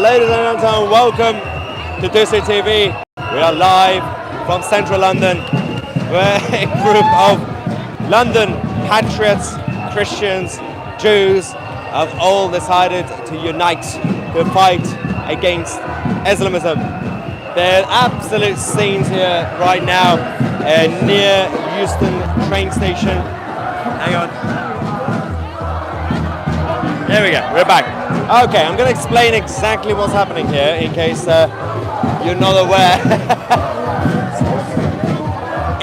Ladies and gentlemen, welcome to Tousi TV. We are live from central London, where a group of London patriots, Christians, Jews have all decided to unite to fight against Islamism. There are absolute scenes here right now near Euston train station. Hang on. There we go, we're back. Okay, I'm going to explain exactly what's happening here in case you're not aware.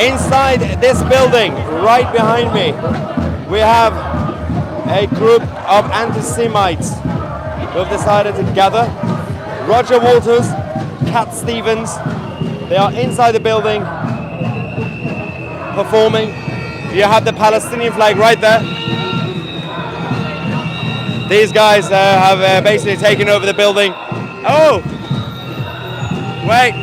Inside this building, right behind me, we have a group of anti-Semites who have decided to gather. Roger Walters, Cat Stevens, they are inside the building performing. You have the Palestinian flag right there. These guys have basically taken over the building. Oh! Wait.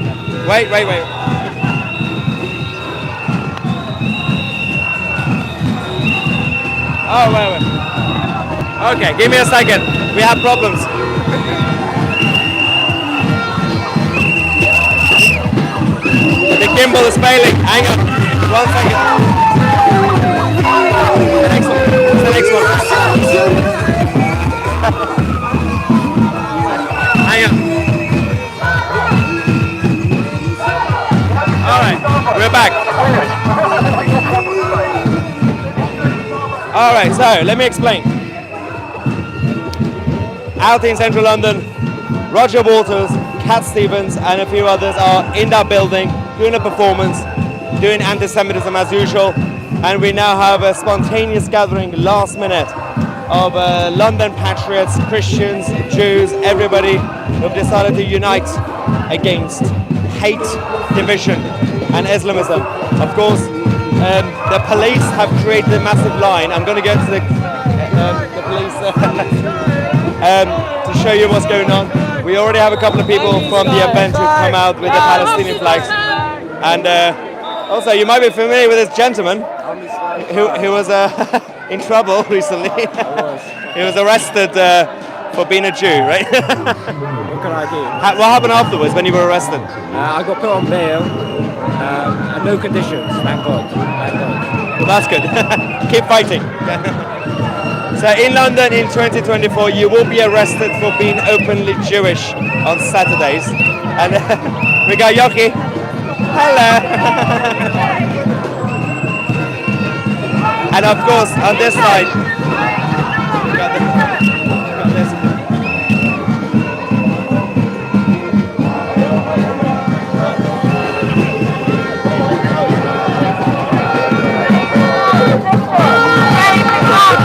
Oh, wait. Okay, give me a second. We have problems. The gimbal is failing. Hang on. 1 second. The next one. Hang on. Alright, we're back. Alright, so let me explain. Out in central London, Roger Walters, Cat Stevens and a few others are in that building doing a performance, doing anti-Semitism as usual, and we now have a spontaneous gathering last minute of London patriots, Christians, Jews, everybody who have decided to unite against hate, division and Islamism. Of course, the police have created a massive line. I'm going to go to the police to show you what's going on. We already have a couple of people from the event who've come out with the Palestinian flags. And also, you might be familiar with this gentleman who was in trouble recently. He was arrested for being a Jew, right? What can I do? What happened afterwards when you were arrested? I got put on bail and no conditions, thank God. Well, that's good. Keep fighting. So in London in 2024, you will be arrested for being openly Jewish on Saturdays. And we got Yoki. Hello. And of course, on this side, we got this.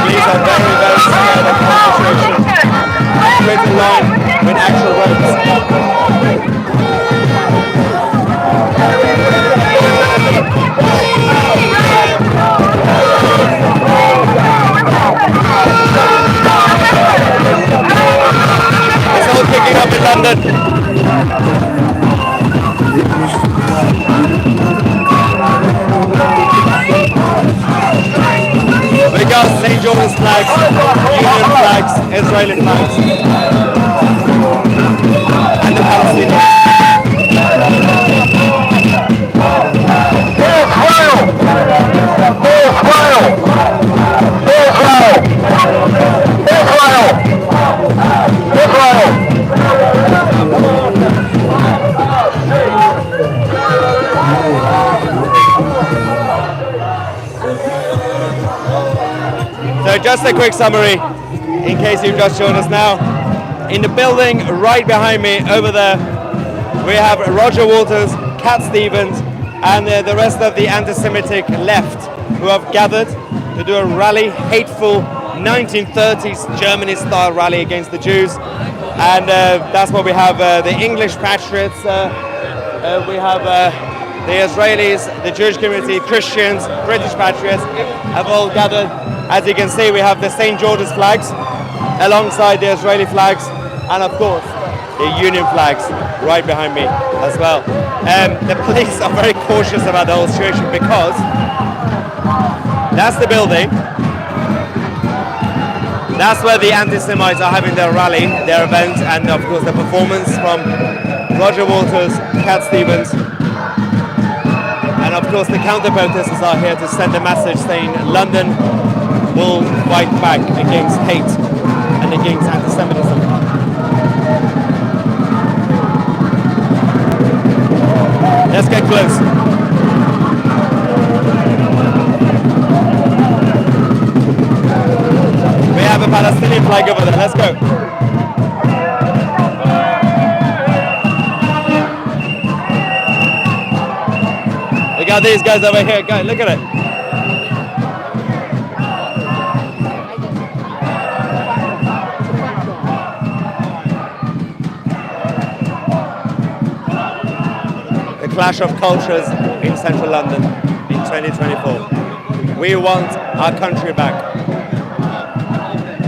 These are very, very scared of concentration. Straight in line with actual roads. It's all kicking up in London. We got St. George's flags, Union flags, Israeli flags, and the Palestinians. So just a quick summary, in case you've just joined us now. In the building right behind me, over there, we have Roger Walters, Cat Stevens, and the rest of the anti-Semitic left, who have gathered to do a rally, hateful 1930s Germany-style rally against the Jews. And that's what we have, the English patriots, we have the Israelis, the Jewish community, Christians, British patriots have all gathered. As you can see, we have the St. George's flags alongside the Israeli flags, and of course the Union flags right behind me as well. The police are very cautious about the whole situation because that's the building. That's where the anti-Semites are having their rally, their event, and of course the performance from Roger Waters, Cat Stevens, and of course the counter-protesters are here to send a message saying London will fight back against hate and against anti-Semitism. Let's get close. We have a Palestinian flag over there, let's go. We got these guys over here, guys, look at it. The clash of cultures in central London in 2024. We want our country back.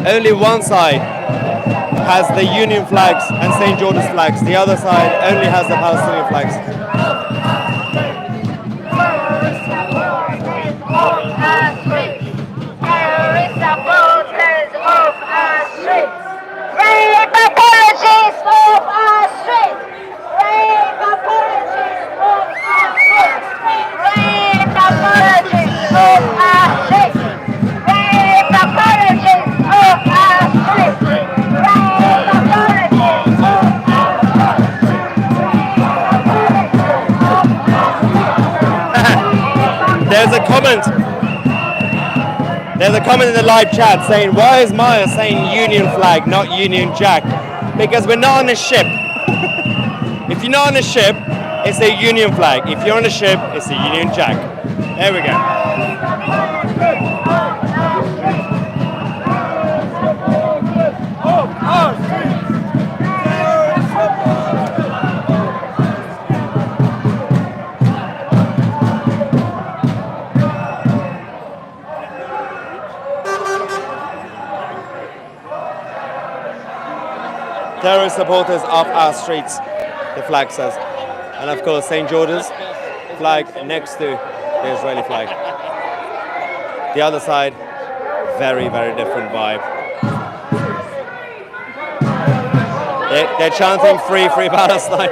Only one side has the Union flags and St. George's flags. The other side only has the Palestinian flags. There's a comment in the live chat saying, why is Maya saying Union flag, not Union Jack? Because we're not on a ship. If you're not on a ship, it's a Union flag. If you're on a ship, it's a Union Jack. There we go. Terrorist supporters of our streets, the flag says. And of course, St. George's flag next to the Israeli flag. The other side, very, very different vibe. They're chanting free, free Palestine.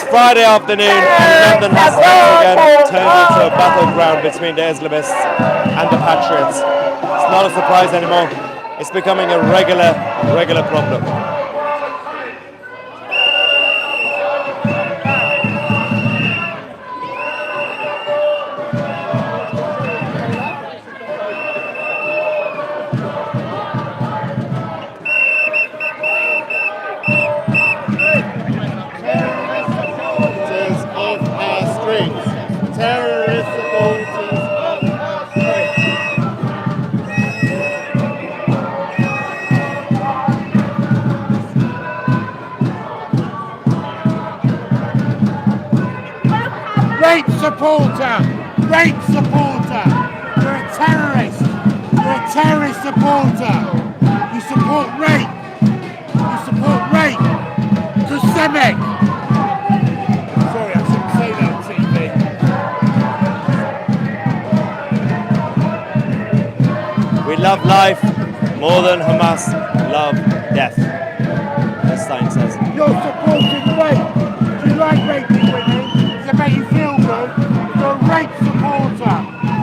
Friday afternoon, and London has once again turned into a battleground between the Islamists and the Patriots. It's not a surprise anymore. It's becoming a regular problem. supporter, rape supporter. You're a terrorist. You're a terrorist supporter. You support rape. You support rape. Systemic. Sorry, I shouldn't say that on TV. We love life more than Hamas love death. As Stein says. You're supporting rape. Do you like raping women? Does it make you feel good? You're a rape supporter.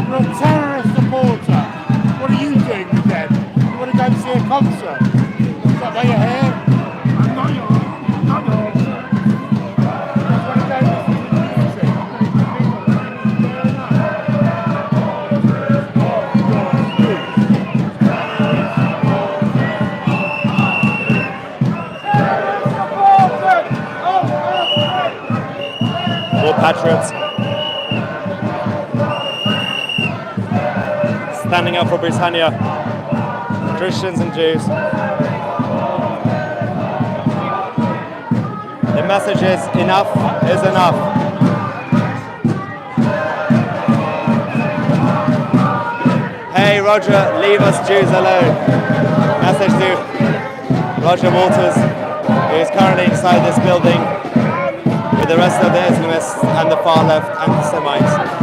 You're a terrorist supporter. What are you doing with them? You want to go and see a concert? Is that why you're here? I'm not your concert. You want to go and listen to music? Fair enough. More patriots standing up for Britannia, Christians and Jews. The message is enough is enough. Hey Roger, leave us Jews alone. Message to Roger Waters, who is currently inside this building with the rest of the Islamists and the far left anti-Semites.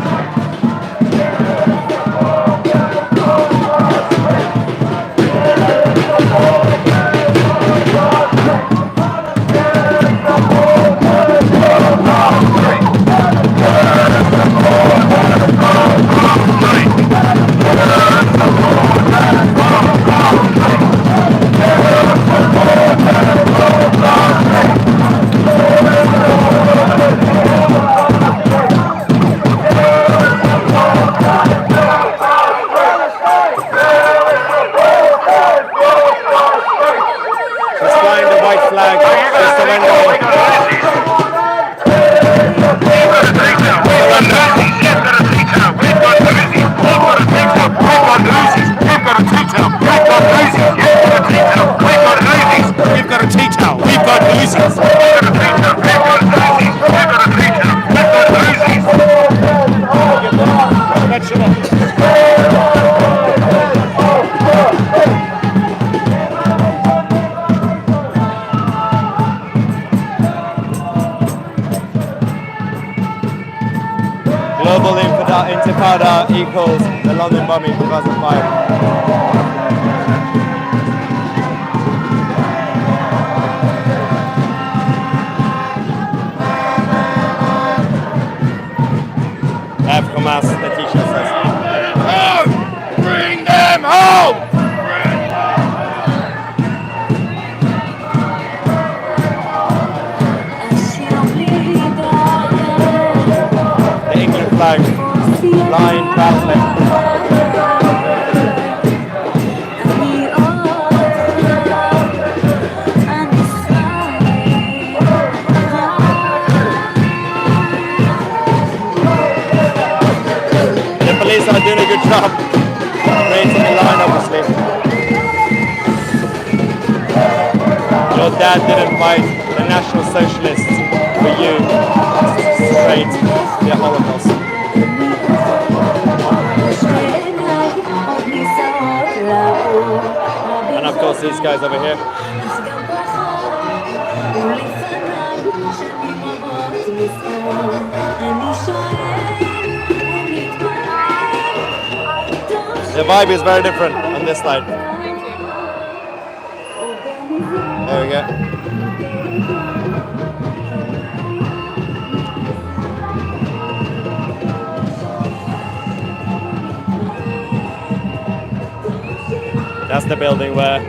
Global Intifada equals the London bombing 2005. Hamas, the teacher says. Home! Bring them home! The England flag flying proudly. Police are doing a good job creating a line, obviously. Your dad didn't fight the National Socialists for you straight the Holocaust. And of course these guys over here. The vibe is very different on this side. There we go. That's the building where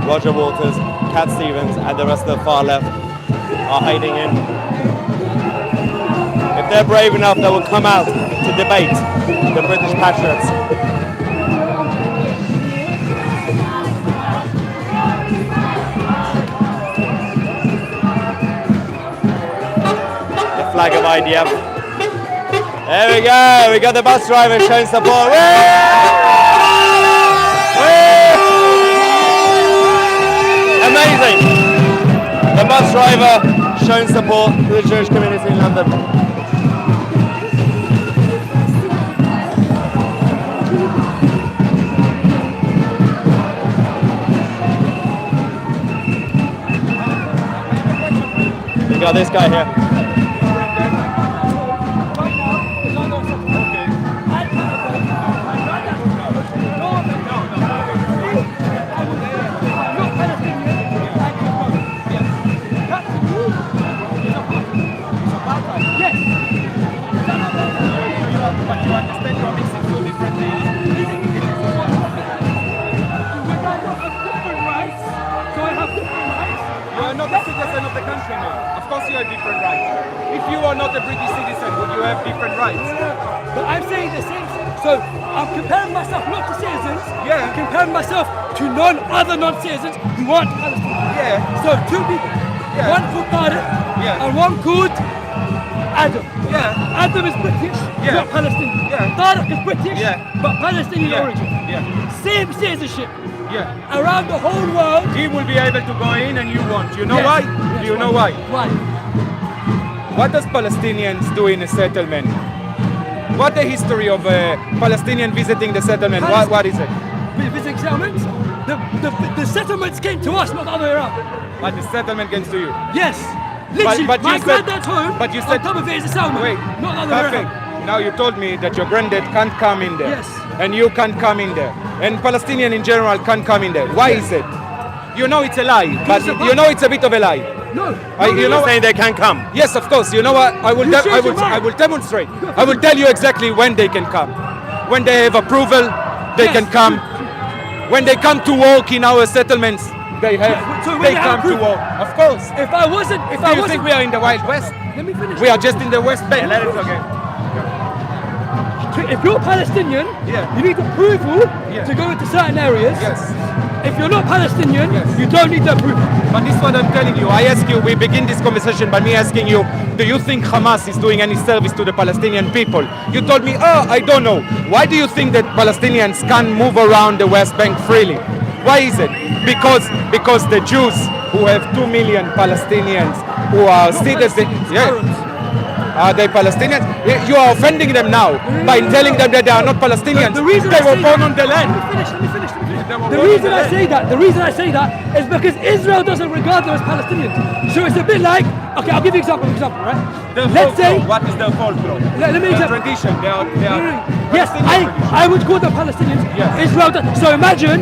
Roger Waters, Cat Stevens and the rest of the far left are hiding in. If they're brave enough, they will come out to debate the British patriots. Flag of IDF. There we go. We got the bus driver showing support. Amazing. The bus driver showing support to the Jewish community in London. got this guy here. Citizen of the country now. Of course you have different rights. If you are not a British citizen, would you have different rights? But I'm saying the same. So I'm comparing myself not to citizens. Yeah. I'm comparing myself to other non-citizens who aren't Palestinian. Yeah. So two people. Yeah. One called Tariq Yeah. and one called Adam. Yeah. Adam is British, Yeah. not Palestinian. Yeah. Tariq is British, Yeah. but Palestinian Yeah. origin. Yeah. Same citizenship. Yeah. Around the whole world. He will be able to go in and you won't. You know Yes. why? Yes, Do you know why? Why? What does Palestinians do in a settlement? What the history of a Palestinian visiting the settlement? What is it? Visiting settlements? The settlements came to us, not the other way around. But the settlement comes to you. Yes. Literally, but you my said- granddad's home, but you on said- top of it is a settlement. Wait, not the other way perfect. around. Now you told me that your granddad can't come in there. Yes. And you can't come in there. And Palestinian in general can't come in there. Why is it? You know it's a lie, but it's a you know it's a bit of a lie. No. You know Saying they can't come. Yes, of course. You know what? I will change your mind. I will demonstrate. I will tell you exactly when they can come. When they have approval, they Yes. can come. When they come to work in our settlements, they have So when they they have come to approval- work. Of course. If I wasn't, Do you think we are in the Wild West? let me finish. We are just in the West Bank. Let it okay. If you're Palestinian, Yeah. you need approval Yeah. to go into certain areas. Yes. If you're not Palestinian, Yes. you don't need the approval. But this is what I'm telling you. I ask you, we begin this conversation by me asking you, do you think Hamas is doing any service to the Palestinian people? You told me, oh, I don't know. Why do you think that Palestinians can't move around the West Bank freely? Why is it? Because the Jews who have 2 million Palestinians who are citizens. Yeah. Arabs. Are they Palestinians? You are offending them now by telling them that they are not Palestinians. The reason they I were say born that- on the land. Let me finish. They were The born on reason the I land. say that is because Israel doesn't regard them as Palestinians. So it's a bit like, okay, I'll give you an example, right? Their Let's say, folklore. What is their folklore? let me Their example. tradition. They are Yes, Palestinian I would call them Palestinians. Yes. Israel does. So imagine,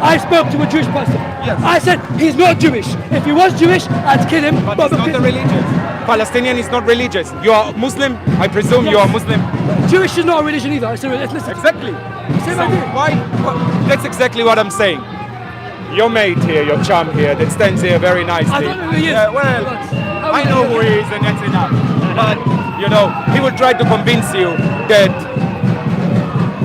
I spoke to a Jewish person. Yes. I said, he's not Jewish. If he was Jewish, I'd kill him. But it's not because a religious. Palestinian is not religious. You are Muslim. I presume you are Muslim. Jewish is not a religion either. It's an ethnicity. Exactly. Same So idea. why? That's exactly what I'm saying. Your mate here, your chum here, that stands here very nicely. I don't know who he is. Yeah, well, How I would know I know? who he is, and that's enough. But you know, he will try to convince you that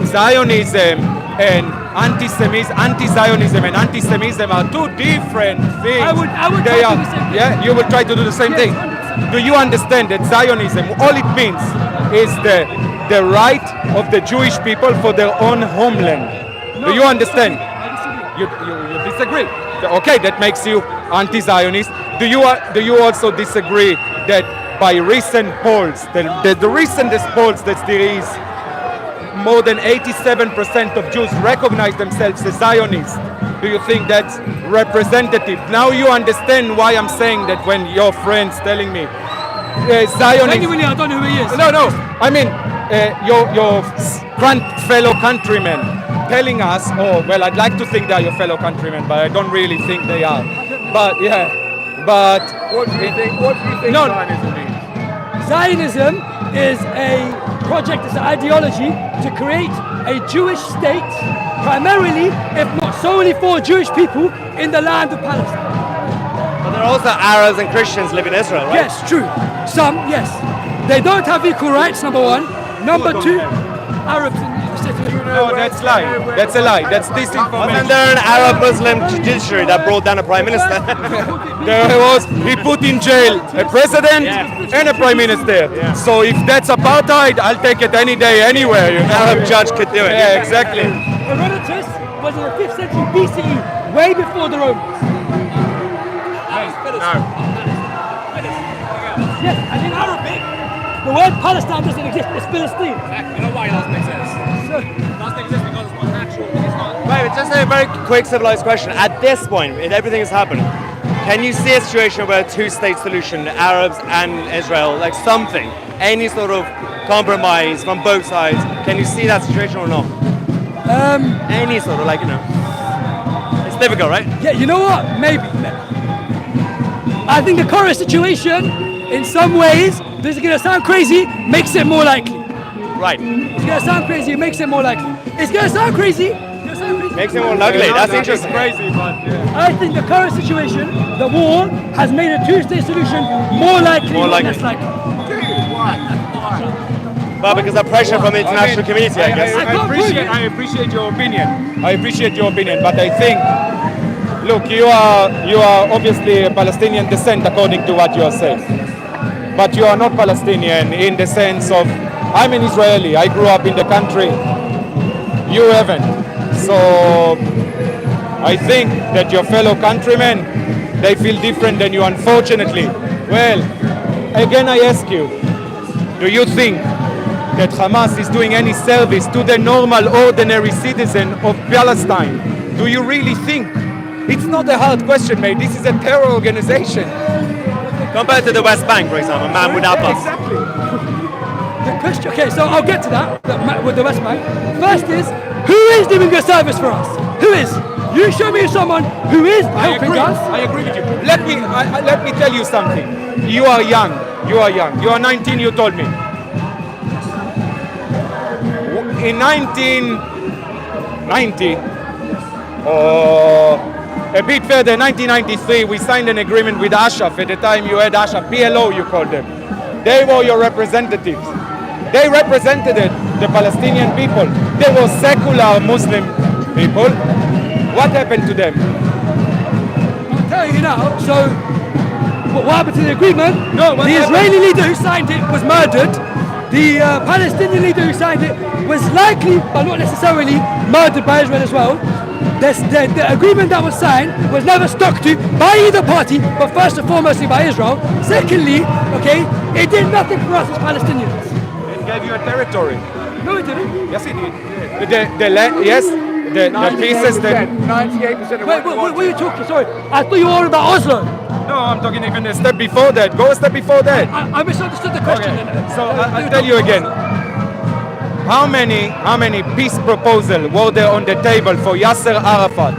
Zionism and anti-Zionism and anti-Semitism are two different things. I would They try to are, do the same thing. yeah, you will try to do the same Yes, thing. 100%. Do you understand that Zionism, all it means is the right of the Jewish people for their own homeland? Do you understand? I disagree. You disagree? Okay, that makes you anti-Zionist. Do you also disagree that by recent polls, the recentest polls that there is, more than 87% of Jews recognize themselves as Zionists? Do you think that's representative? Now you understand why I'm saying that when your friends telling me Zionism. Genuinely, I don't know who he is. No. I mean, your fellow countrymen telling us, oh, well, I'd like to think they are your fellow countrymen, but I don't really think they are. But, yeah, but... What do you think No. Zionism means? Zionism is a project, it's an ideology to create a Jewish state, primarily, if not solely for Jewish people, in the land of Palestine. But there are also Arabs and Christians live in Israel, right? Yes, true. Some, yes. They don't have equal rights, number one. Number two, Arabs in the city. No, that's lie. That's a lie. That's Wasn't disinformation. there an Arab Muslim judiciary that brought down a prime minister? There was, he put in jail a president and a prime minister. So if that's apartheid, I'll take it any day, anywhere. You know? Arab judge could do it. Yeah, exactly. Herodotus was in the 5th century BCE, way before the Romans. Yes, and in Arabic, the word Palestine doesn't exist, it's Philistine. You know why it doesn't exist? So, It doesn't exist because it's not natural. It's not. Right, but just a very quick civilized question. At this point, if everything is happening, Can you see a situation where a two-state solution, Arabs and Israel, like something, any sort of compromise from both sides? Can you see that situation or not? Any sort of it's difficult, right? Yeah, you know what? Maybe. I think the current situation, in some ways, this is gonna sound crazy, makes it more likely. Right. It's gonna sound crazy, it makes it more likely. It's gonna sound crazy. Makes it more ugly. That's interesting. Crazy, but I think the current situation, the war, has made a two-state solution more likely. More likely. Less likely. But because of pressure from the international community, I guess. I appreciate your opinion. I appreciate your opinion, but I think, look, you are obviously a Palestinian descent according to what you are saying, but you are not Palestinian in the sense of I'm an Israeli. I grew up in the country. You haven't. So I think that your fellow countrymen, they feel different than you, unfortunately. Well, again, I ask you, do you think that Hamas is doing any service to the normal, ordinary citizen of Palestine? Do you really think? It's not a hard question, mate. This is a terror organization. Compared to the West Bank, for example, man without us. Exactly. The question, okay, so I'll get to that with the West Bank. First is, who is doing a service for us? Who is? You show me someone who is helping us. I agree with you. Let me tell you something. You are young. You are young. You are 19. You told me. In 1990, or a bit further, 1993, we signed an agreement with Ashraf. At the time, you had Ashraf, PLO, you called them. They were your representatives. They represented the Palestinian people. They were secular Muslim people. What happened to them? I'll tell you now. So, what happened to the agreement? No, what the happened? Israeli leader who signed it was murdered. The Palestinian leader who signed it was likely, but not necessarily, murdered by Israel as well. The agreement that was signed was never stuck to by either party, but first and foremostly by Israel. Secondly, okay, it did nothing for us as Palestinians. It gave you a territory. No, it didn't. Yes, it did. The land, yes, the pieces that. 98% of Wait, what are you talking? Sorry, I thought you were all about Oslo. No, I'm talking even a step before that. Go a step before that. I misunderstood the question. Okay. So I'll tell you again. How many peace proposals were there on the table for Yasser Arafat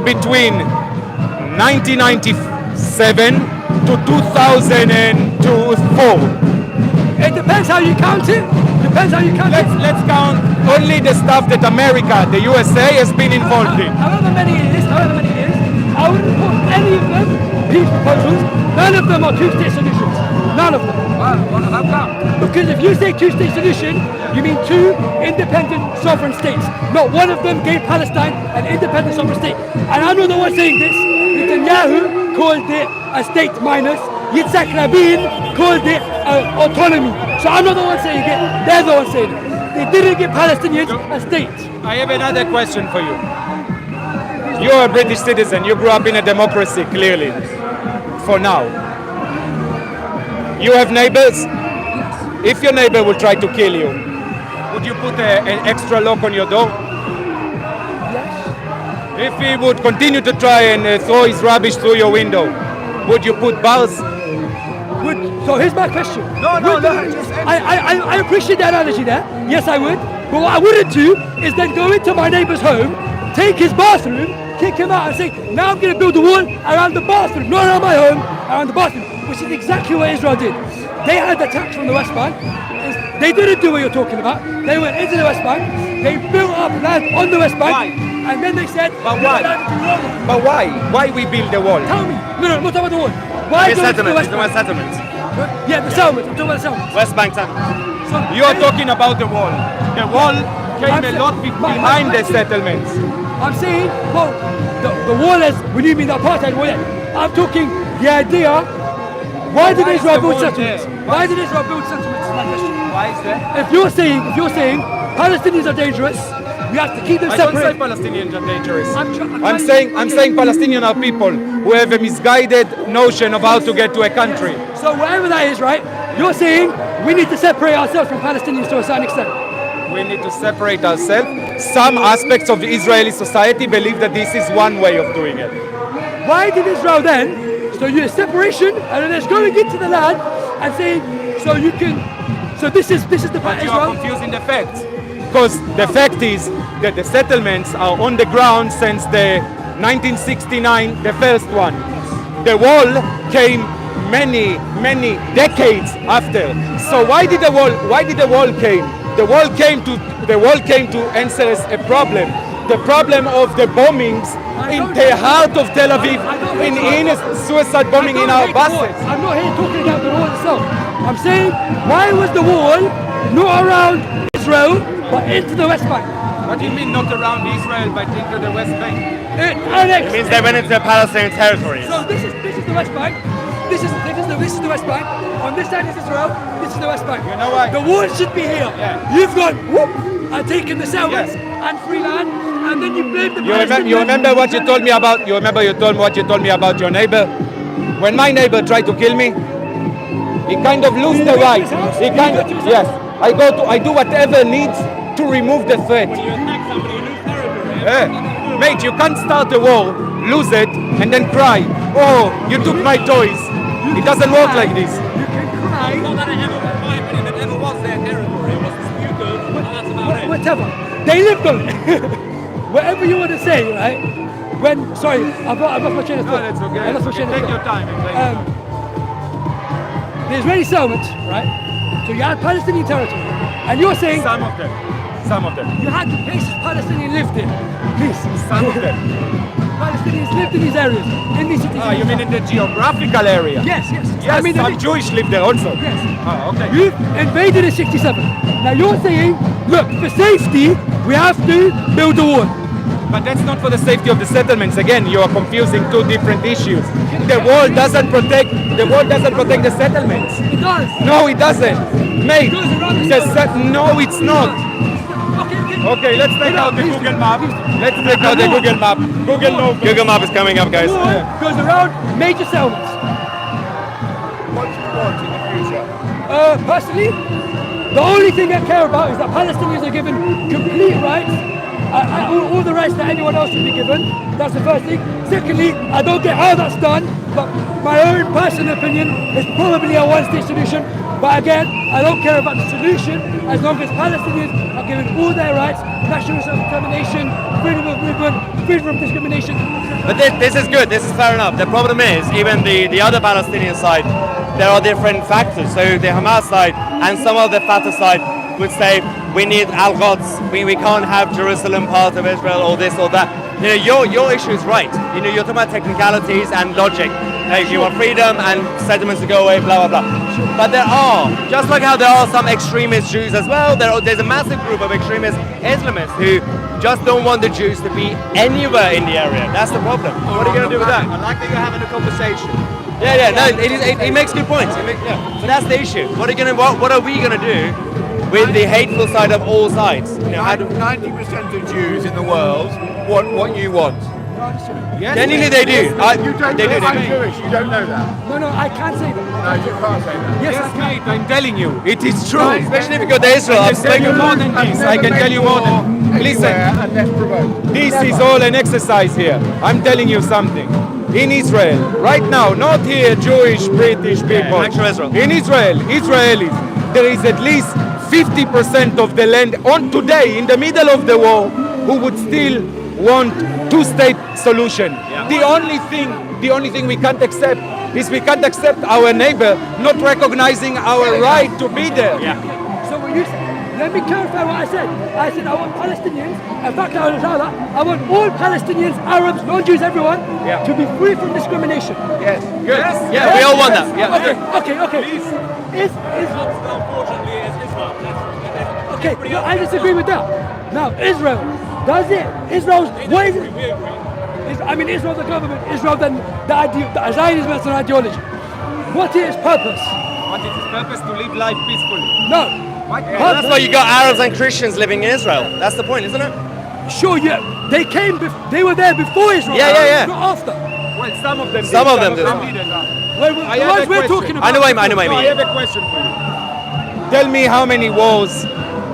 between 1997 to 2004? It depends how you count it. Depends how you count it. Let's count only the stuff that America, the USA, has been involved in. However many it is, I wouldn't put any of them peace proposals. None of them are two-state solutions. None of them. How come? Because if you say two-state solution, you mean two independent sovereign states. Not one of them gave Palestine an independent sovereign state. And I'm not the one saying this. Netanyahu called it a state minus. Yitzhak Rabin called it autonomy. So I'm not the one saying it. They're the ones saying it. They didn't give Palestinians a state. I have another question for you. You're a British citizen. You grew up in a democracy, clearly. For now. You have neighbors? If your neighbor will try to kill you, would you put an extra lock on your door? Yes. If he would continue to try and throw his rubbish through your window, would you put bars? So here's my question. No. I appreciate the analogy there. Yes, I would. But what I wouldn't do is then go into my neighbor's home, take his bathroom, kick him out and say, now I'm going to build a wall around the bathroom, not around my home, around the bathroom, which is exactly what Israel did. They had attacks from the West Bank. They didn't do what you're talking about. They went into the West Bank. They built up land on the West Bank. Why? And then they said, But why? But why? Why we build the wall? Tell me. No, I'm not talking about the wall. Why It's go into the settlements. West It's about Bank? settlements. Yeah, the settlements. I'm talking about the settlements. West Bank settlements. So You are talking about the wall. The wall came a lot behind the settlements. I'm saying, well, the wall is, when you mean the apartheid wall, I'm talking the idea, why did Why is Israel the build wall settlements? there? Why did Israel build settlements is my question. Why is that? If you're saying Palestinians are dangerous, we have to keep them I don't say separate. Palestinians are dangerous. I'm I'm saying Palestinians are people who have a misguided notion of how to get to a country. So whatever that is, right, you're saying we need to separate ourselves from Palestinians to a certain extent. We need to separate ourselves. Some aspects of the Israeli society believe that this is one way of doing it. why did Israel then? So you have separation, and then there's going into the land and saying, so you can. So this is the part But you are Israel. confusing the facts. Because the fact is that the settlements are on the ground since the 1969, the first one. The wall came many decades after. So why did the wall came? The wall came to answer us a problem. The problem of the bombings in the heart of Tel Aviv, in suicide bombing in our buses. I'm not here talking about the wall itself. I'm saying, why was the wall not around Israel, but into the West Bank? What do you mean not around Israel but into the West Bank? It means they went into Palestinian territories. So this is the West Bank. This is the West Bank. On this side is Israel. This is the West Bank. You know what? The wall should be here. Yeah. You've got and taken the settlements and free land, and then you blame the You remember what you told me about? You remember what you told me about your neighbor? When my neighbor tried to kill me, he kind of lose the right. He kind of yes. I do whatever needs to remove the threat. When you attack somebody, you lose territory. Mate, you can't start a war, lose it, and then cry. Oh, you took my toys. It doesn't work like this. You can cry. Not that it ever, in my opinion, it ever was their territory. It was disputed, and that's about it. Whatever. They lived on it. Whatever you want to say, right? Sorry, I've lost my chain of No, thought. that's okay. I lost my chain of Take thought. your time. The Israeli settlements, right? So you had Palestinian territory, and you're saying Some of them. you had the places Palestinians lived in. Please. Some of them. Palestinians lived in these areas, in these cities. Ah, you mean in the geographical area? Yes. Yes, I mean, some Jewish live there also. Yes. Ah, okay. You invaded in 67. Now you're saying, look, for safety, we have to build a wall. But that's not for the safety of the settlements. Again, you are confusing two different issues. The wall doesn't protect the settlements. It does. No, it doesn't. Mate, It goes around the no, it's not. Okay, let's take out the Google map. Let's take out the Google map. Google Map is coming up, guys. The wall goes around major settlements. What do you want in the future? Personally, the only thing I care about is that Palestinians are given complete rights, all the rights that anyone else should be given. That's the first thing. Secondly, I don't get how that's done, but my own personal opinion is probably a one-state solution. But again, I don't care about the solution as long as Palestinians are given all their rights, national self-determination, freedom of movement, freedom from discrimination. But this is good, this is fair enough. The problem is, even the other Palestinian side, there are different factors. So the Hamas side and some of the Fatah side would say, we need Al-Quds, we can't have Jerusalem part of Israel or this or that. You know, your issue is right. You know, you're talking about technicalities and logic. Like you want freedom and settlements to go away, blah, blah, blah. But there are, just like how there are some extremist Jews as well, there's a massive group of extremist Islamists who just don't want the Jews to be anywhere in the area. That's the problem. What are you going to do with that? I like that you're having a conversation. Yeah, no, it makes good points. So that's the issue. What are we going to do with the hateful side of all sides? You know, how do 90% of Jews in the world want what you want. genuinely they do. You don't They know do. I'm Jewish, you don't know that. No, I can't say that. No, you can't say that. Yes, Yes, mate, I'm telling you, it is true. Especially if you go to Israel. I can tell you more than this. I can tell you more than. Listen, And let's provoke. this is all an exercise here. I'm telling you something. In Israel, right now, not here, Jewish, British people. actual Israel. In Israel, Israelis, there is at least 50% of the land on today, in the middle of the war, who would still want two-state solution. The only thing we can't accept is we can't accept our neighbor not recognizing our right to be there. So what you said, let me clarify what I said. I said I want Palestinians, in fact I want all Palestinians, Arabs, non-Jews, everyone, to be free from discrimination. Yes. Good. Yeah, we all want that. Yeah. Okay. Is Unfortunately, it's Islam. okay, no, I disagree with that. Now, Israel, does it? Israel's, what is it? We agree. I mean, Israel the government, Israel then the Zionism as an ideology. What is its purpose? What is its purpose? To live life peacefully. No. That's why you got Arabs and Christians living in Israel. That's the point, isn't it? Sure, yeah. They were there before Israel. Yeah. Not after. Well, some of them Some of them did. Well, I the have ones a we're question. talking about. I know what you No, I mean. have a question for you. Tell me how many wars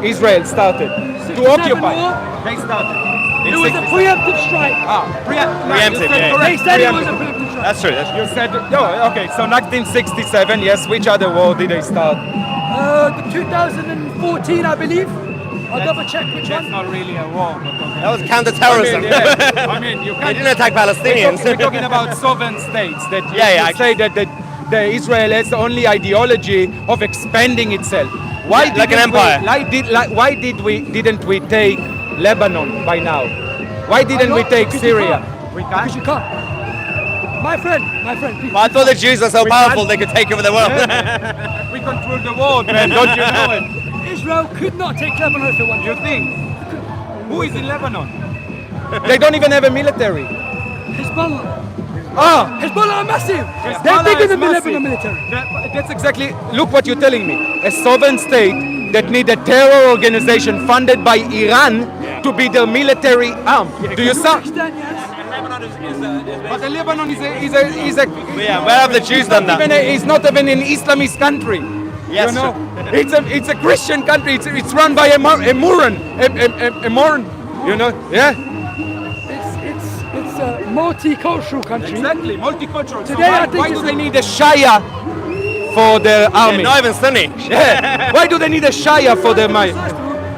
Israel started to 67 occupy. war. They started. It was a preemptive strike. Preemptive, yeah. They said it was a preemptive strike. That's true. That's true. You said, oh, okay, so 1967, yes, which other war did they start? The 2014, I believe. I'll double check which That's one. not really a war. That was counter-terrorism. I mean, you They can't... didn't attack Palestinians. We're talking about sovereign states that you Yeah, say that the Israel has the only ideology of expanding itself. Why like an didn't empire. why didn't we take Lebanon by now? Why didn't we take Because you Syria? can't. We Because you can't. can't. My friend, please. But I thought the Jews are so We powerful can't. they could take over the world. We control the world, man. Don't you know it? Israel could not take Lebanon if they wanted. You think? Who is in Lebanon? They don't even have a military. Hezbollah. Ah, Hezbollah are massive. Hezbollah They're bigger is than the massive. Lebanon military. That's exactly, look what you're telling me. A sovereign state that need a terror organization funded by Iran to be their military arm. Do you To an sound? extent, yes. Lebanon is But the Lebanon is a Yeah, where have the Jews done that? it's not even an Islamist country. Yes, you know, it's a Christian country. It's run by a Moran, you know, yeah. It's a multicultural country. Exactly, multicultural. Today, I think why it's do they a- need a Shia for their army? Not even Sunni. Yeah. Why do they need a Shia for their army?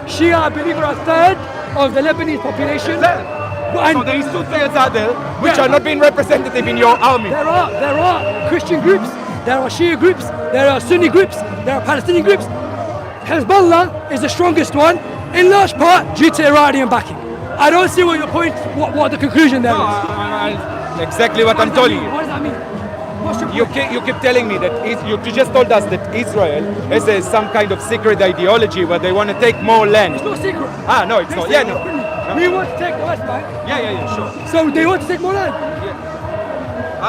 Shia, I believe, are a third of the Lebanese population. So there is 2/3 out there which are not being representative in your army. There are Christian groups, there are Shia groups, there are Sunni groups, there are Palestinian groups. Hezbollah is the strongest one, in large part due to Iranian backing. I don't see what your point, what the conclusion there is. Exactly what I'm telling you. What does that mean? What's your point? You keep telling me that you just told us that Israel has some kind of secret ideology where they want to take more land. It's not secret. Ah, no, it's They not. say Yeah, no. openly, we want to take the West Bank, Yeah, sure. so they want to take more land.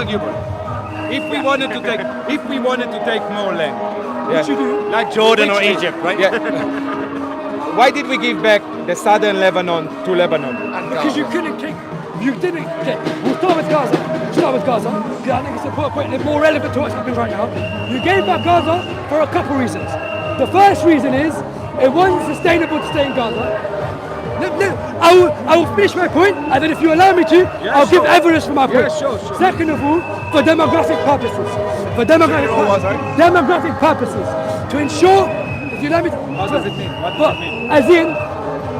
Arguable. If we wanted to take more land, Which you do. Like Jordan or Which- Egypt, right? Yeah. Why did we give back the southern Lebanon to Lebanon? Because you couldn't take, you didn't, okay, we'll start with Gaza, because I think it's an important point and more relevant to what's happening right now. You gave back Gaza for a couple reasons. The first reason is, it wasn't sustainable to stay in Gaza. I will finish my point, and then if you allow me to, I'll give evidence for my point. sure. Second of all, for demographic purposes. For demographic purposes. To ensure, if you let me... What does it mean? What does But it mean? as in,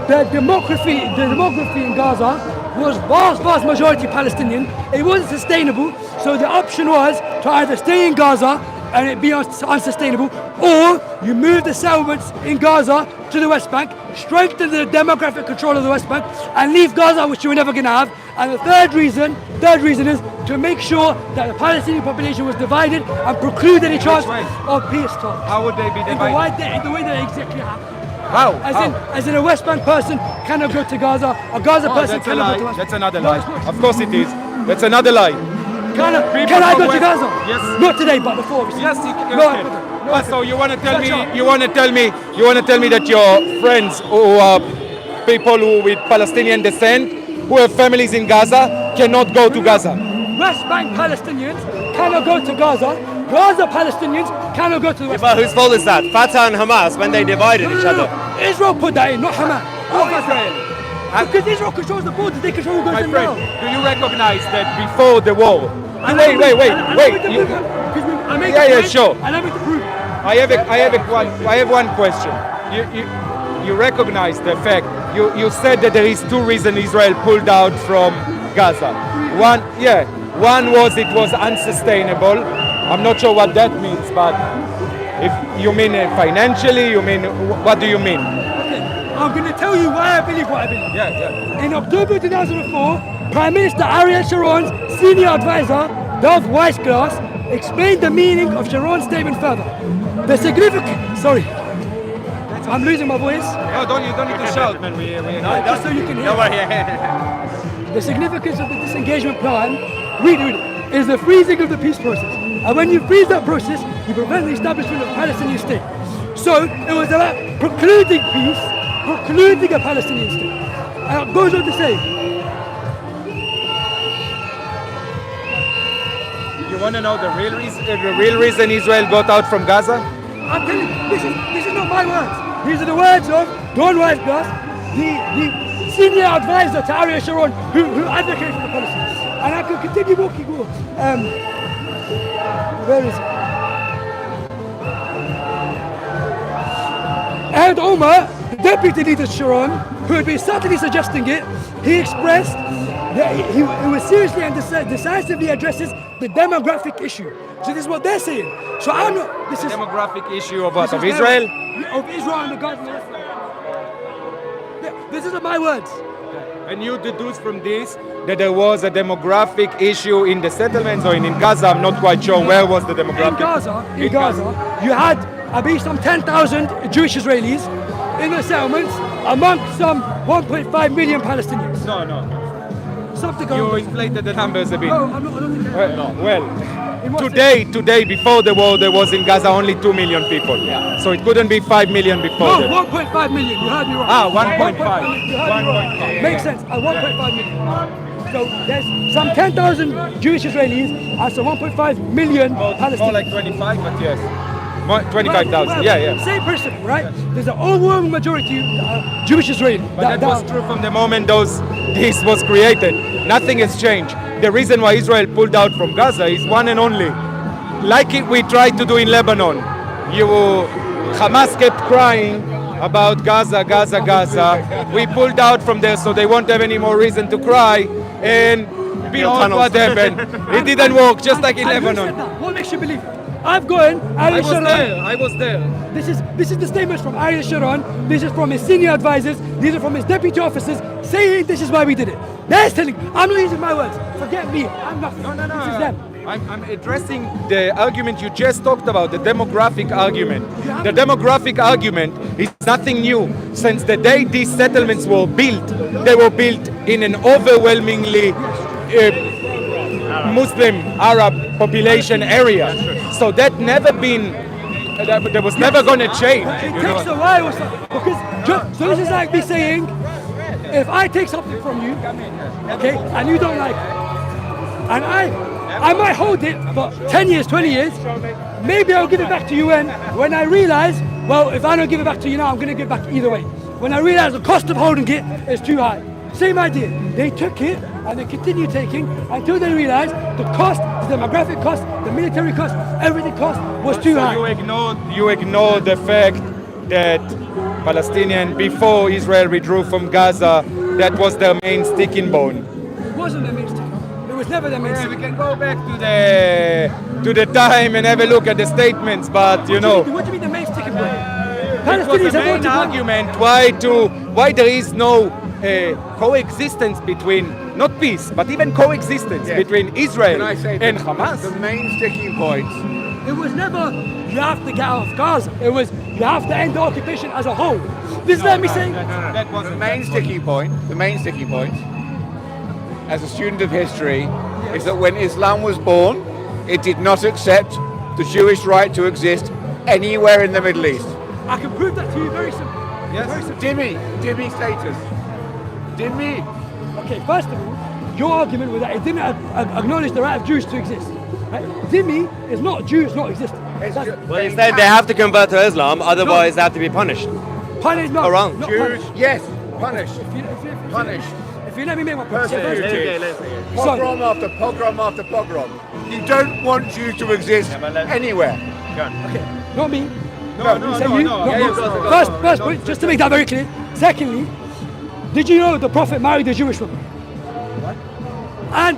the demography in Gaza was vast majority Palestinian. It wasn't sustainable, so the option was to either stay in Gaza and it be unsustainable, or you move the settlements in Gaza to the West Bank, strengthen the demographic control of the West Bank, and leave Gaza, which you were never going to have. And the third reason is to make sure that the Palestinian population was divided and preclude any chance way? of peace talks. How would they be divided? In the way that exactly happened. How? As in a West Bank person cannot go to Gaza, a Gaza person That's a cannot go lie. to West That's Bank. another No, lie. it's not. Of course it is. That's another lie. Can People I from go to West- Gaza? Yes. Not today, but before. Obviously. Yes, you No, can. no, But so you want to tell That's me? right. You want to tell me that your friends who are people who with Palestinian descent who have families in Gaza cannot go to Gaza? West Bank Palestinians cannot go to Gaza. Gaza Palestinians cannot go to the West But whose fault is that? Fatah and Hamas, when they divided each other. Israel put that in, not Hamas. How Israel? Because Israel controls the borders, they control who goes My in friend, now. do you recognize that before the war? Wait. Sure. Allow me to prove it. I have one question. You recognize the fact you said that there is two reasons Israel pulled out from Gaza. One was it was unsustainable. I'm not sure what that means, but if you mean financially, you mean what do you mean? Okay, I'm going to tell you why I believe what I believe. Yeah. In October 2004, Prime Minister Ariel Sharon's senior advisor, Dov Weissglass, explained the meaning of Sharon's statement further. The significant... Sorry. I'm losing my voice. No, don't need to shout, man. Just so you can hear. Don't worry. The significance of the disengagement plan, read it, is the freezing of the peace process. And when you freeze that process, you prevent the establishment of a Palestinian state. So it was about precluding peace, precluding a Palestinian state. And it goes on to say, You want to know the real reason Israel got out from Gaza? I'm telling you, this is not my words. These are the words of Don Weissglass, the senior advisor to Ariel Sharon who advocates for the policies. And I could continue walking. Where is it? And Omar, the deputy leader Sharon, who had been subtly suggesting it, he expressed that he was seriously and decisively addresses the demographic issue. So this is what they're saying. So I'm not. This is Demographic issue of what? this Of is Israel? Of Israel and the government. This isn't my words. And you deduce from this that there was a demographic issue in the settlements or in Gaza. I'm not quite sure where was the demographic. In Gaza, you had at least some 10,000 Jewish Israelis in the settlements amongst some 1.5 million Palestinians. No. Something You along inflated the numbers a bit. No, I don't think that. In what Today, before the war, there was in Gaza only 2 million people. So it couldn't be 5 million before. No, 1.5 million. You heard me wrong. Ah, 1.5. You heard me wrong. Makes sense. 1.5 million. So there's some 10,000 Jewish Israelis and some 1.5 million Palestinians. More like 25, but yes. 25,000. Yeah. Same person, right? There's an overwhelming majority Jewish Israeli. But that was true from the moment this was created. Nothing has changed. The reason why Israel pulled out from Gaza is one and only. Like we tried to do in Lebanon. Hamas kept crying about Gaza. We pulled out from there so they won't have any more reason to cry. And behold what happened. It didn't work, just like in And who Lebanon. said that? What makes you believe it? I've gone. I was there. This is the statements from Ariel Sharon. This is from his senior advisors. These are from his deputy officers saying this is why we did it. They're telling. I'm not using my words. Forget me. I'm nothing. No. This is them. I'm addressing the argument you just talked about, the demographic argument. The demographic argument is nothing new. Since the day these settlements were built, they were built in an overwhelmingly Muslim Arab population area. So that never been, that was never going to change. It takes a while, because so this is like me saying, if I take something from you, okay, and you don't like it, and I might hold it for 10 years, 20 years, maybe I'll give it back to you when I realize, well, if I don't give it back to you now, I'm going to give it back either way. When I realize the cost of holding it is too high. Same idea. They took it and they continue taking until they realized the cost, the demographic cost, the military cost, everything cost was too high. You ignored the fact that Palestinians, before Israel withdrew from Gaza, that was their main sticking bone. It wasn't the main stick. It was never the main Yeah, stick. we can go back to the time and have a look at the statements, but you know. What do you mean the main sticking point? It was the main argument why there is no coexistence between, not peace, but even coexistence between Israel and Hamas. The main sticking point. It was never you have to get out of Gaza. It was you have to end the occupation as a whole. This is let me saying. That was The main sticking point, as a student of history, is that when Islam was born, it did not accept the Jewish right to exist anywhere in the Middle East. I can prove that to you very simple. Yes. Very simple. Dimmy status. Dimmy. Okay, first of all, your argument was that it didn't acknowledge the right of Jews to exist. Right? Dhimmi is not Jews not existing. Well, instead they have to convert to Islam, otherwise they have to be punished. Punish not. Or wrong. Not Jews, punish. yes, punished. Punish. If you let me make my point. Persecuted. Pogrom after pogrom after pogrom. You don't want Jews to exist anywhere. Okay, not me. No. Say you, not me. First point, just to make that very clear. Secondly, did you know the Prophet married a Jewish woman? What? And.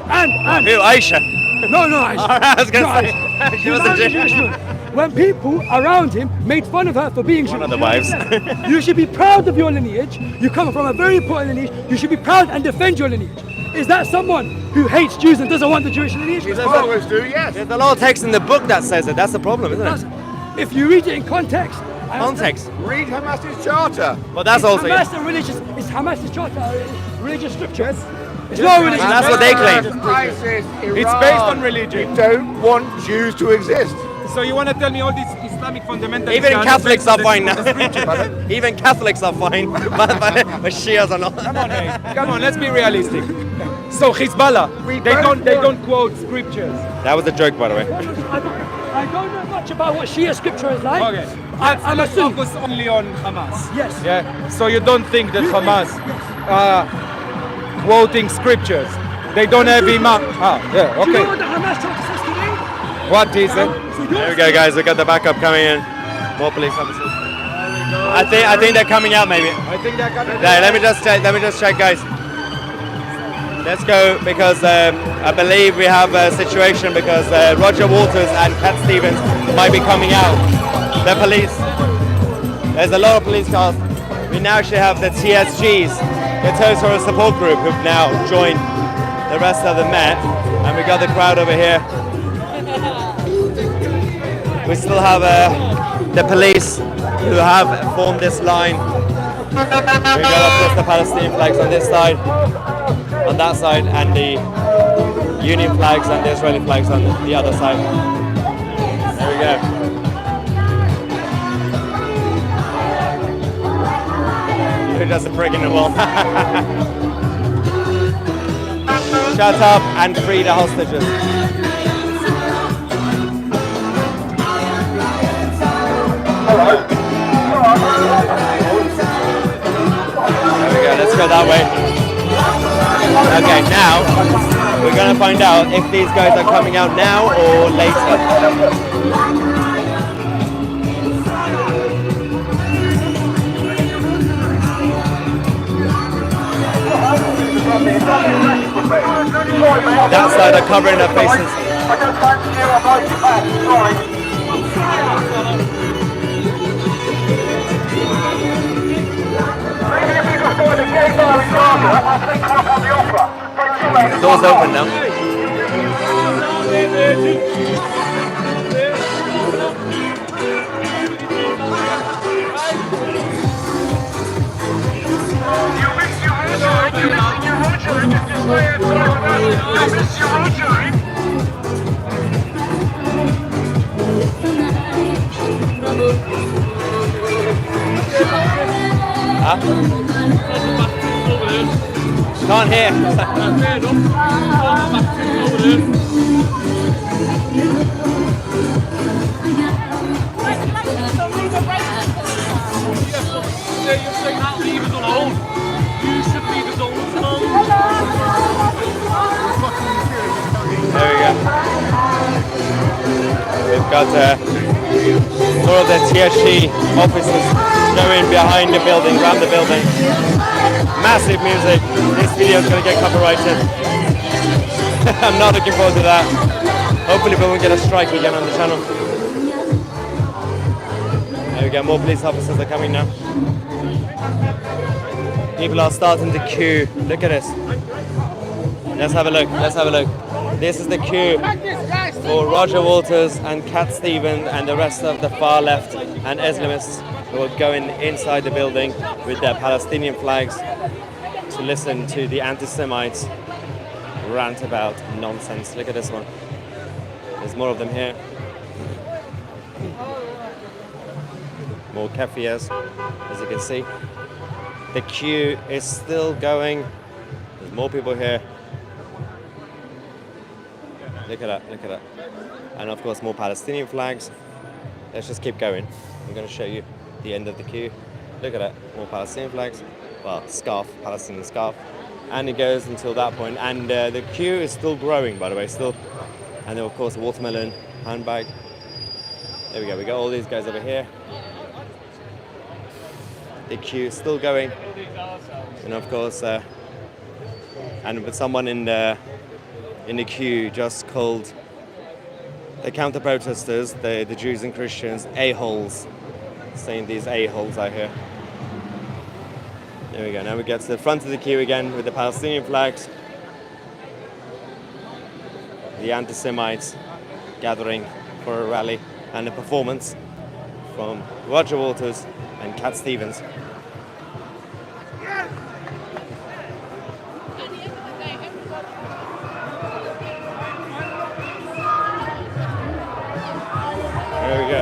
Who, Aisha? No, Aisha. I was going Not to Aisha. say, she was a married Jewish woman. When people around him made fun of her for being Jewish, of the wives. you should be proud of your lineage. You come from a very important lineage. You should be proud and defend your lineage. Is that someone who hates Jews and doesn't want the Jewish lineage? His followers do, yes. There's a lot of text in the book that says it. That's the problem, isn't it? If you read it in context, Context. Read Hamas's charter. But that's also Hamas a religious. Is Hamas's charter a religious scripture? It's not religious. And that's what they claim. ISIS, Iran. It's based on religion. You don't want Jews to exist. So you want to tell me all these Islamic fundamentalists? Even are Catholics not are fine now. the Even Catholics are fine, but Shias are not. Come on, let's be realistic. So Hezbollah, they don't quote scriptures. That was a joke, by the way. I don't know much about what Shia scripture is like. Okay. I'm Let's assuming. focus only on Hamas. Yes. Yeah. So you don't think that Hamas quoting scriptures. They don't have imam. Yeah, Do you know okay. what the Hamas tried to say today? What is it? So There we go, guys. We got the backup coming in. More police officers. I think they're coming out, maybe. I think they're gonna. Yeah, let me just check, guys. Let's go because I believe we have a situation because Roger Waters and Cat Stevens might be coming out. The police. There's a lot of police cars. We now actually have the TSGs, the Territorial Support Group, who've now joined the rest of the Met, and we got the crowd over here. We still have the police who have formed this line. We got of course the Palestinian flags on this side, on that side, and the Union flags and the Israeli flags on the other side. There we go. You're just a prick in the wall. Shut up and free the hostages. There we go, let's go that way. Okay, now we're gonna find out if these guys are coming out now or later. That side are covering their faces. The door's open now. Can't hear. You're saying that leave us alone. You should leave us alone. There we go. We've got more of the TSG officers going behind the building, around the building. Massive music. This video is going to get copyrighted. I'm not looking forward to that. Hopefully we won't get a strike again on the channel. There we go, more police officers are coming now. People are starting to queue. Look at this. Let's have a look, let's have a look. This is the queue for Roger Waters and Cat Stevens and the rest of the far left and Islamists who are going inside the building with their Palestinian flags to listen to the anti-Semites rant about nonsense. Look at this one. There's more of them here. More kefirs, as you can see. The queue is still going. There's more people here. Look at that, look at that. And of course more Palestinian flags. Let's just keep going. I'm going to show you the end of the queue. Look at that, more Palestinian flags. Well, scarf, Palestinian scarf. And it goes until that point. And the queue is still growing, by the way, still. And then of course watermelon, handbag. There we go, we got all these guys over here. The queue is still going. And of course, and with someone in the queue just called the counter-protesters, the Jews and Christians, a-holes, saying these a-holes out here. There we go, now we get to the front of the queue again with the Palestinian flags. The anti-Semites gathering for a rally and a performance from Roger Waters and Cat Stevens. There we go.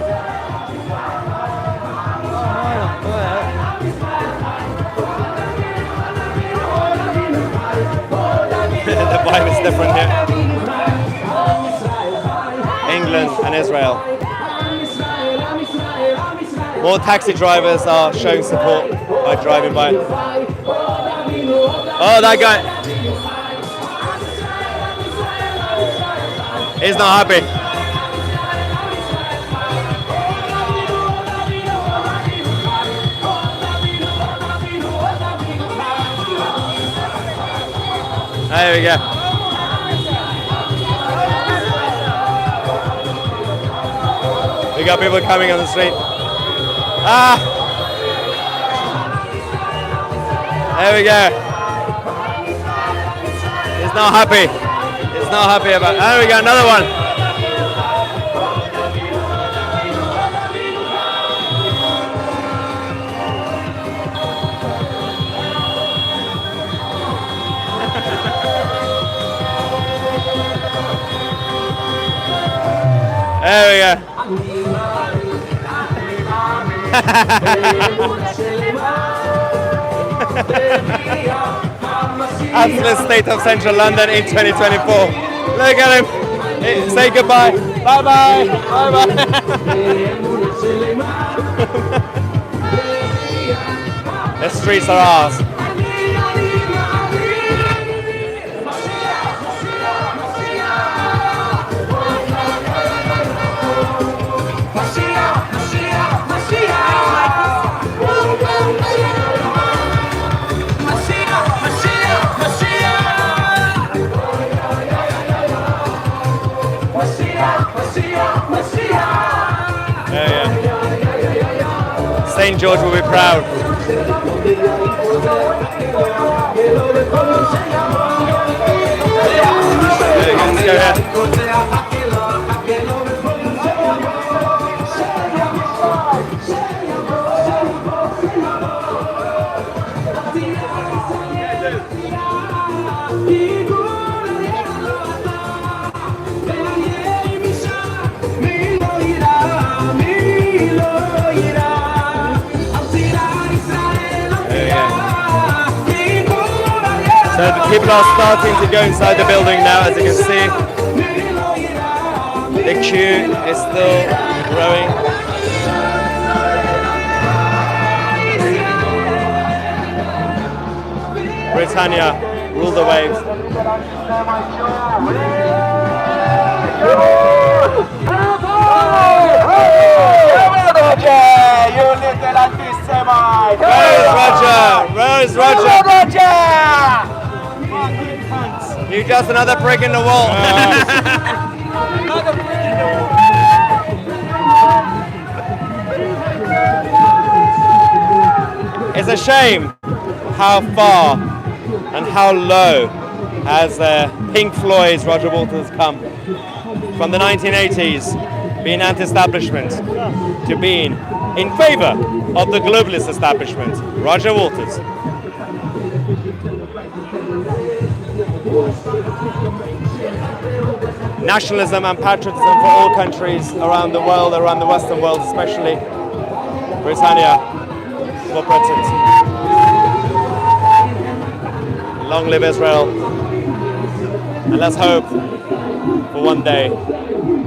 The vibe is different here. England and Israel. More taxi drivers are showing support by driving by. Oh, that guy. He's not happy. There we go. We got people coming on the street. Ah! There we go. He's not happy. He's not happy about it. There we go, another one. There we go. Absolute state of central London in 2024. Look at him. Say goodbye. Bye bye. Bye bye. The streets are ours. St. George will be proud. Let's go ahead. So the people are starting to go inside the building now, as you can see. The queue is still growing. Britannia, rule the waves. Where is Roger? You're just another brick in the wall. It's a shame how far and how low has Pink Floyd's Roger Waters come from the 1980s, being anti-establishment, to being in favour of the globalist establishment. Roger Waters. Nationalism and patriotism for all countries around the world, around the Western world especially. Britannia for Britain. Long live Israel. And let's hope for one day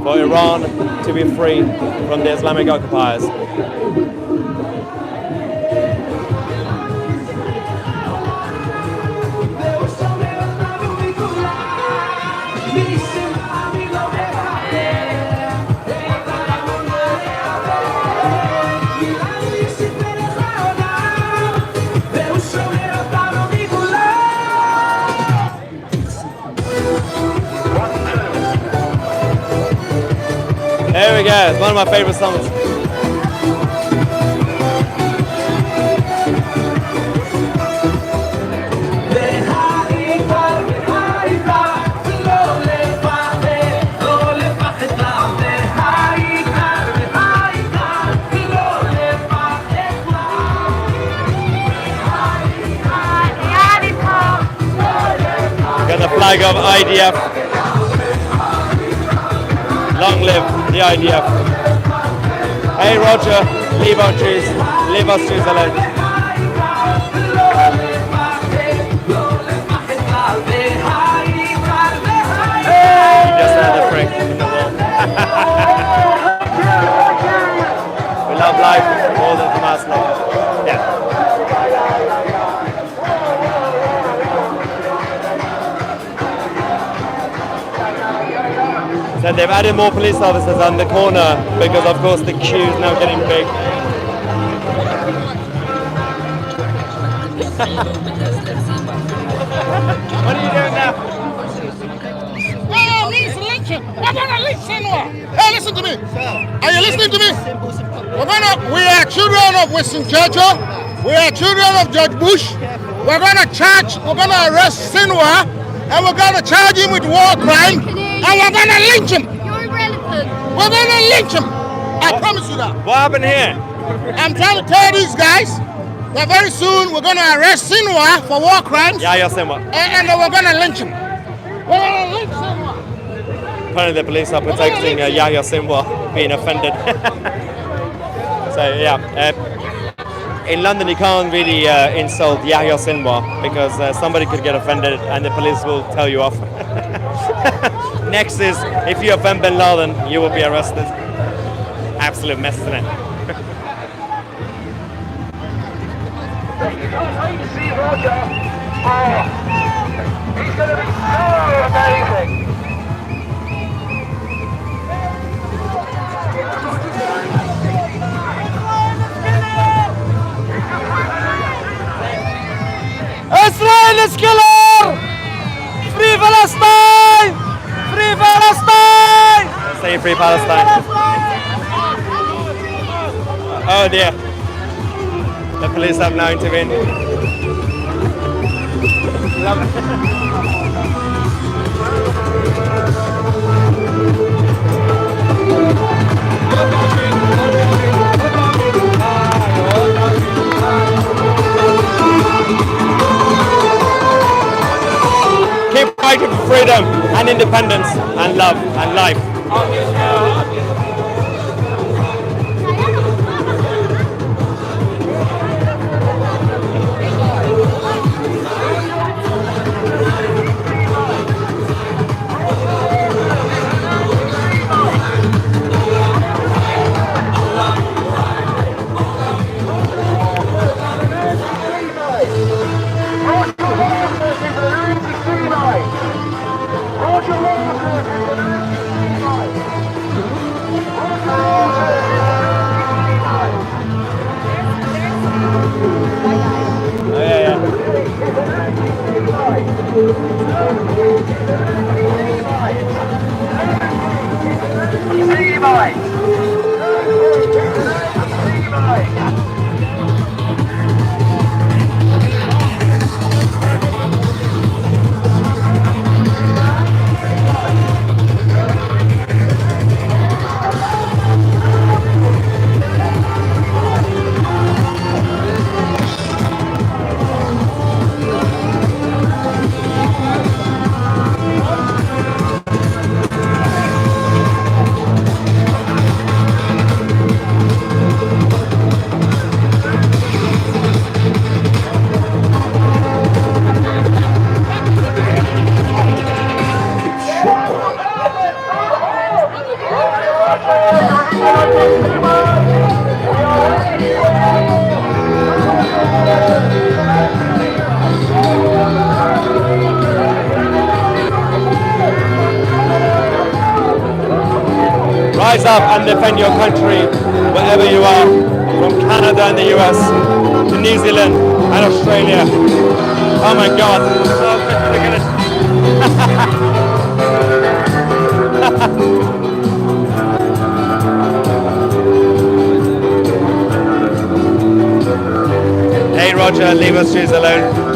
for Iran to be free from the Islamic occupiers. There we go, it's one of my favorite songs. Got the flag of IDF. Long live the IDF. Hey Roger, leave our Jews, leave us Jews alone. Just another prick in the wall. We love life more than Hamas love. Yeah. So they've added more police officers on the corner because, of course, the queue is now getting big. What are you doing now? Oh, he's lynching. I'm gonna lynch anyone. Hey, listen to me. Are you listening to me? We are children of Winston Churchill. We are children of George Bush. We're gonna arrest Sinwar, and we're gonna charge him with war crime, and we're gonna lynch him. You're irrelevant. We're gonna lynch him. I promise you that. What happened here? I'm trying to tell these guys that very soon we're gonna arrest Sinwar for war crimes, Yeah, you're saying what? and then we're gonna lynch him. We're gonna lynch Sinwar. Apparently the police are protecting Yahya Sinwar being offended. So yeah, in London you can't really insult Yahya Sinwar because somebody could get offended and the police will tell you off. Next is, if you offend Bin Laden, you will be arrested. Absolute mess, isn't it? See Roger. Oh, he's going to be so amazing. Israel is killer! Free Palestine! Free Palestine! Say free Palestine. Oh dear. The police have now intervened. Keep fighting for freedom and independence and love and life. Rise up and defend your country wherever you are, from Canada and the US to New Zealand and Australia. Oh my God. Hey Roger, leave us Jews alone.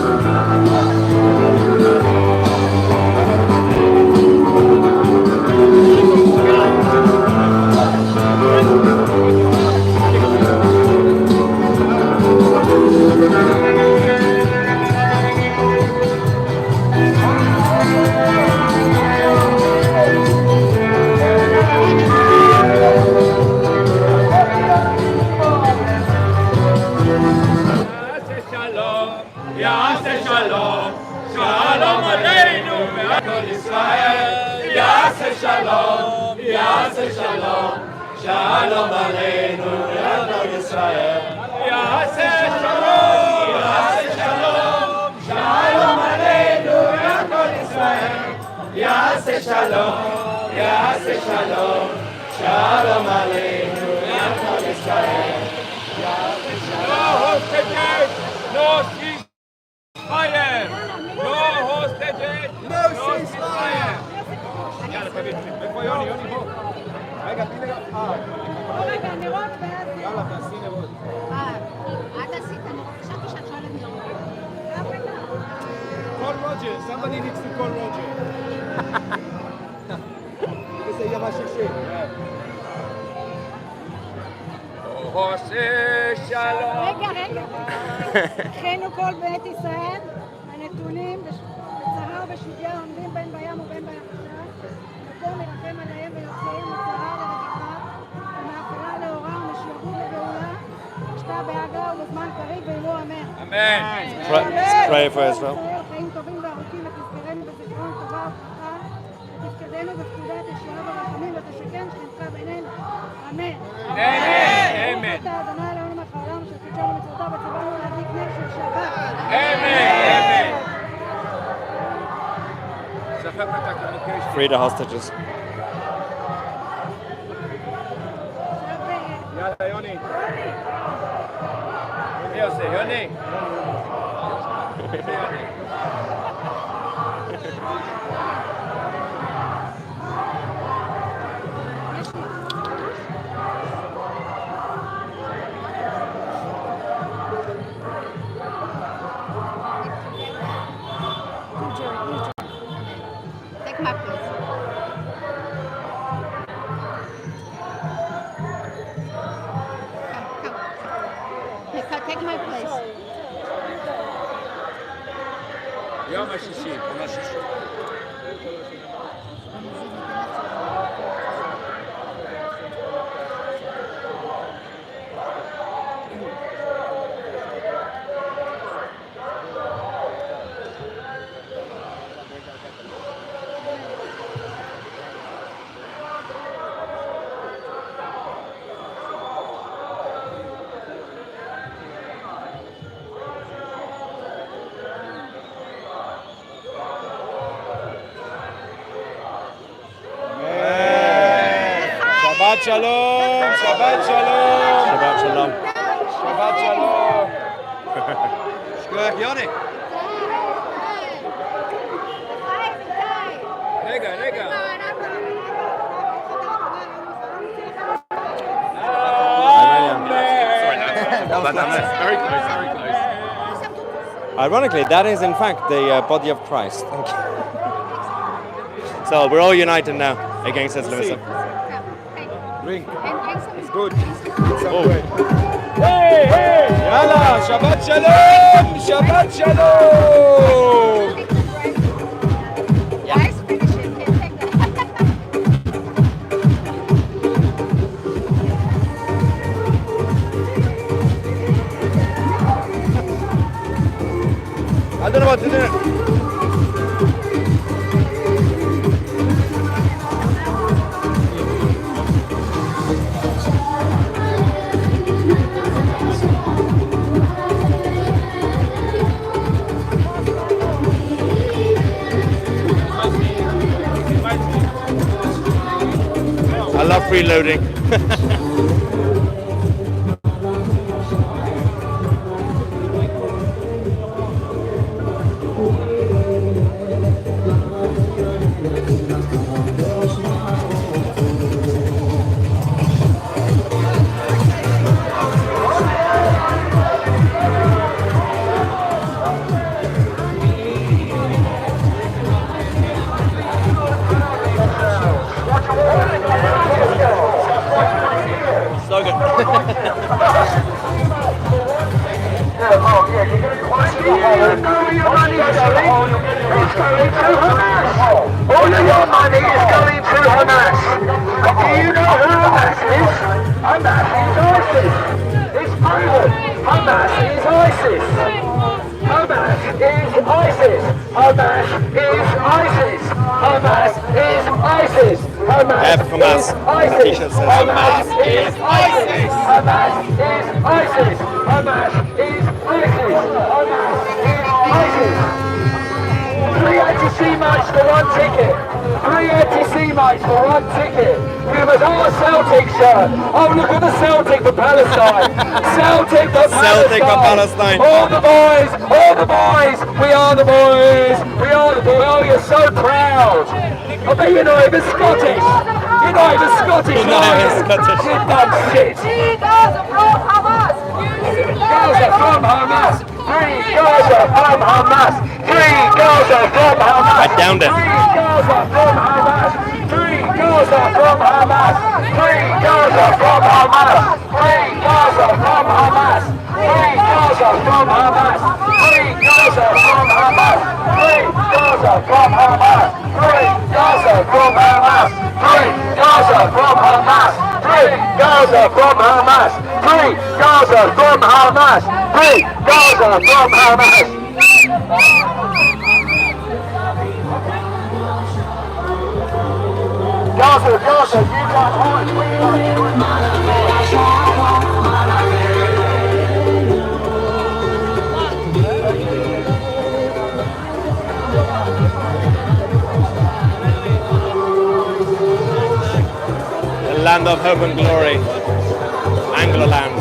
Shalom Aleinu, Adon Yisrael. Yaseh Shalom, Shalom Aleinu, Adon Yisrael. Yaseh Shalom, יעשה שלום, שלום עלינו, יחד ישראל. No hostages, no ceasefire. No hostages, no ceasefire. יאללה, תביא, איפה יוני? יוני בוא. רגע, תני רגע. רגע, נרות ואז... יאללה, תעשי נרות. את עשית נרות, חשבתי שאת שואלת נרות. Call Roger, somebody needs to call Roger. זה יהיה מה שישי. עושה שלום. רגע. אחינו כל בית ישראל, הנתונים בצרה ובשביה עומדים בין בים ובין ביבשה, מקום מרחם עליהם ויוצאים מצרה לרווחה, ומאפלה לאורה ומשעבוד לגאולה, השתה בהגה ובזמן קריב ואילו אמן. אמן. Pray for Israel. חיים טובים וארוכים ותזכרנו בזיכרון טובה וברכה, ותפקדנו בפקודת ישועה ורחמים ותשכן שכנך בינינו. אמן. אמן. אתה אדוני אלוהינו מלך העולם אשר קידשנו מצוותיו וציוונו להדליק נר של שבת. אמן. שחרר את הקומוניקיישן. Free the hostages. יאללה, יוני. מי עושה? יוני? Take my place. Come. Take my place. יום השישי. שבת שלום, שבת שלום. Shabbat shalom. שבת שלום. שכוח יוני. רגע. Very close. Ironically, that is in fact the body of Christ. So we're all united now against Islamism. Drink. And drink some. It's good. Hey! יאללה, שבת שלום! שבת שלום! Guys, finish it. Here, take I don't know what to do. I love freeloading. So good. All of your money is going to Hamas. And do you know who Hamas is? Hamas is ISIS. It's proven. Hamas is ISIS. Hamas is ISIS. Hamas is ISIS. Hamas is ISIS. Hamas Hamas. is ISIS. T-shirt says Hamas is ISIS. Hamas is ISIS. Hamas is ISIS. Hamas is ISIS. 380 much for one ticket. 3 anti-Semites for 1 ticket. Give us our Celtic shirt. Oh, look at the Celtic for Palestine. Celtic for Celtic for Palestine. All the boys, we are the boys, we are the boys. Oh, you're so proud. I bet you're not even Scottish. You're not even Scottish, You're not are even you? Scottish. You dumb shit. 3 Gaza from Hamas! Gaza from Hamas. 3 Gaza from Hamas. 3 Gaza from Hamas. I downed it. 3 Gaza from Hamas. 3 Gaza from Hamas. 3 Gaza from Hamas. 3 Gaza from Hamas. 3 Gaza from Hamas. 3 Gaza from Hamas. 3 Gaza from Hamas. 3 Gaza from Hamas. 3 Gaza from Hamas. 3 Gaza from Hamas. 3 Gaza from Hamas. 3 Gaza from Hamas. Gaza, you got heart, we got The land of hope and glory, Anglo-land.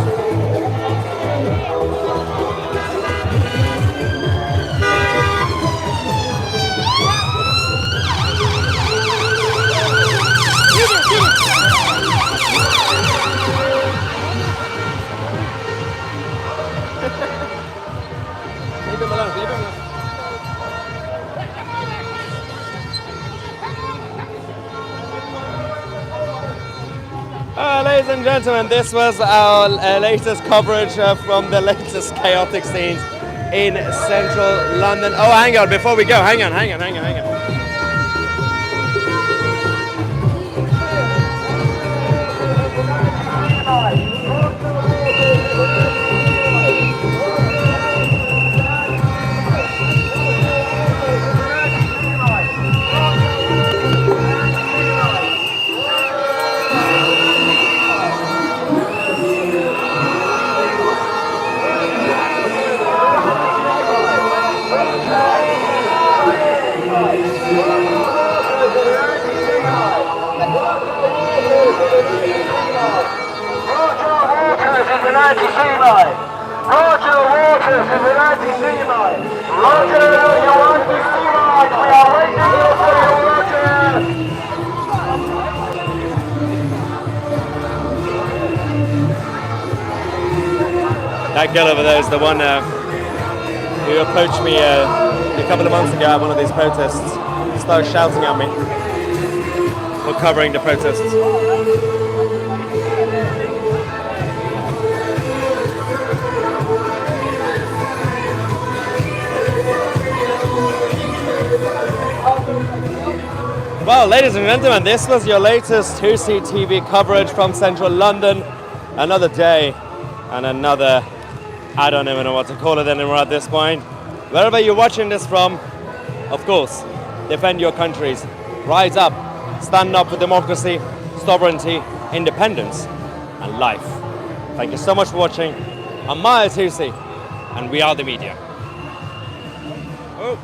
Ladies and gentlemen, this was our latest coverage from the latest chaotic scenes in central London. Oh, hang on, before we go, hang on. anti-Semite. Roger Waters is an anti-Semite. Roger, you anti-Semite. We are waiting here for you, Roger. That girl over there is the one who approached me a couple of months ago at one of these protests, started shouting at me for covering the protests. Well, ladies and gentlemen, this was your latest Tousi TV coverage from central London. Another day and another, I don't even know what to call it anymore at this point. Wherever you're watching this from, of course, defend your countries. Rise up, stand up for democracy, sovereignty, independence, and life. Thank you so much for watching. I'm Tousi, and we are the media. Oh.